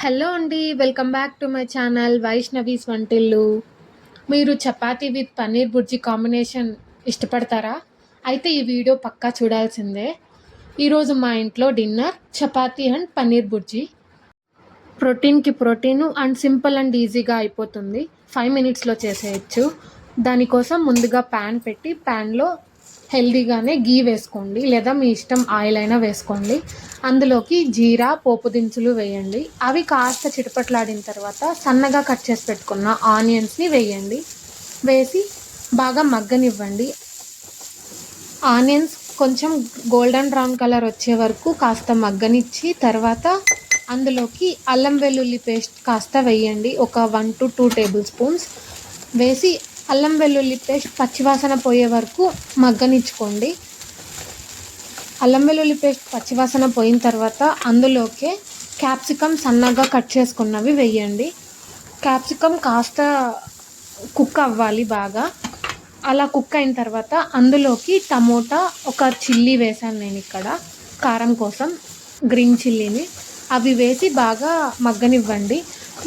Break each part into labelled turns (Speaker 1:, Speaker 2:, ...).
Speaker 1: Hello అండి. Welcome back to my channel Vaishnavi's Vantillu. మీరు chapati with paneer bhurji combination ఇష్టపడతారా? అయితే ఈ వీడియో పక్కా చూడాల్సిందే. ఈరోజు మా ఇంట్లో డిన్నర్ చపాతీ అండ్ పన్నీర్ బుర్జీ. ప్రోటీన్‌కి ప్రోటీను అండ్ సింపుల్ అండ్ ఈజీగా అయిపోతుంది. 5 మినిట్స్‌లో చేసేయొచ్చు. దానికోసం ముందుగా ప్యాన్ పెట్టి ప్యాన్‌లో హెల్తీగానే ఘీ వేసుకోండి, లేదా మీ ఇష్టం ఆయిల్ అయినా వేసుకోండి. అందులోకి జీరా, పోపు దినుసులు వేయండి. అవి కాస్త చిటపట్లాడిన తర్వాత సన్నగా కట్ చేసి పెట్టుకున్న ఆనియన్స్ని వేయండి. వేసి బాగా మగ్గనివ్వండి. ఆనియన్స్ కొంచెం గోల్డెన్ బ్రౌన్ కలర్ వచ్చే వరకు కాస్త మగ్గనిచ్చి తర్వాత అందులోకి అల్లం వెల్లుల్లి పేస్ట్ కాస్త వేయండి. ఒక 1 to 2 టేబుల్ స్పూన్స్ వేసి అల్లం వెల్లుల్లి పేస్ట్ పచ్చివాసన పోయే వరకు మగ్గనిచ్చుకోండి. అల్లం వెల్లుల్లి పేస్ట్ పచ్చివాసన పోయిన తర్వాత అందులోకే క్యాప్సికమ్ సన్నగా కట్ చేసుకున్నవి వేయండి. క్యాప్సికమ్ కాస్త కుక్ అవ్వాలి బాగా. అలా కుక్ అయిన తర్వాత అందులోకి టమోటా, ఒక చిల్లీ వేసాను నేను ఇక్కడ కారం కోసం, గ్రీన్ చిల్లీని. అవి వేసి బాగా మగ్గనివ్వండి.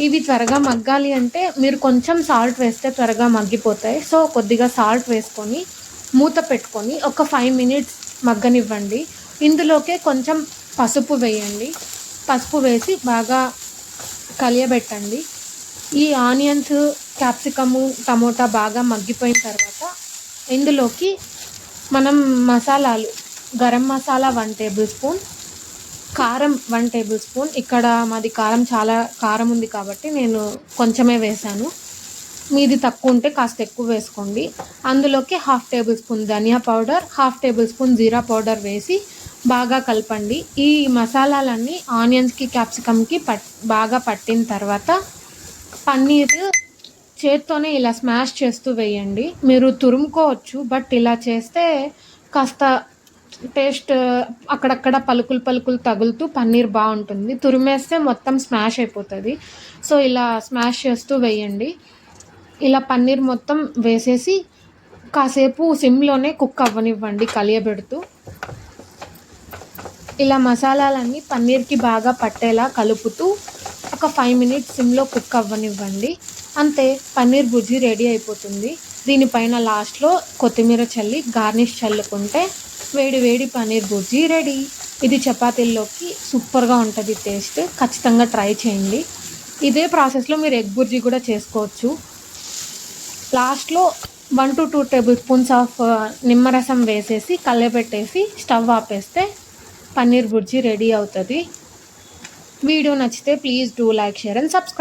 Speaker 1: ఇవి త్వరగా మగ్గాలి అంటే మీరు కొంచెం సాల్ట్ వేస్తే త్వరగా మగ్గిపోతాయి. సో కొద్దిగా సాల్ట్ వేసుకొని మూత పెట్టుకొని ఒక 5 మినిట్స్ మగ్గనివ్వండి. ఇందులోకే కొంచెం పసుపు వేయండి. పసుపు వేసి బాగా కలియబెట్టండి. ఈ ఆనియన్స్, క్యాప్సికము, టమోటా బాగా మగ్గిపోయిన తర్వాత ఇందులోకి మనం మసాలాలు, గరం మసాలా 1 టేబుల్ స్పూన్, కారం 1 టేబుల్ స్పూన్. ఇక్కడ మాది కారం చాలా కారం ఉంది కాబట్టి నేను కొంచెమే వేశాను. మీది తక్కువ ఉంటే కాస్త ఎక్కువ వేసుకోండి. అందులోకి 1/2 టేబుల్ స్పూన్ ధనియా పౌడర్, 1/2 టేబుల్ స్పూన్ జీరా పౌడర్ వేసి బాగా కలపండి. ఈ మసాలాలన్నీ ఆనియన్స్కి, క్యాప్సికమ్కి బాగా పట్టిన తర్వాత పన్నీర్ చేత్తోనే ఇలా స్మాష్ చేస్తూ వేయండి. మీరు తురుముకోవచ్చు, బట్ ఇలా చేస్తే కాస్త టేస్ట్ అక్కడక్కడ పలుకులు పలుకులు తగులుతూ పన్నీర్ బాగుంటుంది. తురిమేస్తే మొత్తం స్మాష్ అయిపోతుంది. సో ఇలా స్మాష్ చేస్తూ వేయండి. ఇలా పన్నీర్ మొత్తం వేసేసి కాసేపు సిమ్లోనే కుక్ అవ్వనివ్వండి కలియబెడుతూ. ఇలా మసాలాలన్నీ పన్నీర్కి బాగా పట్టేలా కలుపుతూ ఒక 5 మినిట్స్ సిమ్లో కుక్ అవ్వనివ్వండి. అంతే, పన్నీర్ బుర్జీ రెడీ అయిపోతుంది. దీనిపైన లాస్ట్లో కొత్తిమీర చల్లి గార్నిష్ చల్లుకుంటే వేడి వేడి పన్నీర్ బుర్జీ రెడీ. ఇది చపాతీల్లోకి సూపర్గా ఉంటుంది టేస్ట్. ఖచ్చితంగా ట్రై చేయండి. ఇదే ప్రాసెస్లో మీరు ఎగ్ బుర్జీ కూడా చేసుకోవచ్చు. లాస్ట్లో 1 to 2 టేబుల్ స్పూన్స్ ఆఫ్ నిమ్మరసం వేసేసి కలయపెట్టేసి స్టవ్ ఆపేస్తే పన్నీర్ బుర్జీ రెడీ అవుతుంది. వీడియో నచ్చితే please do like, share and subscribe.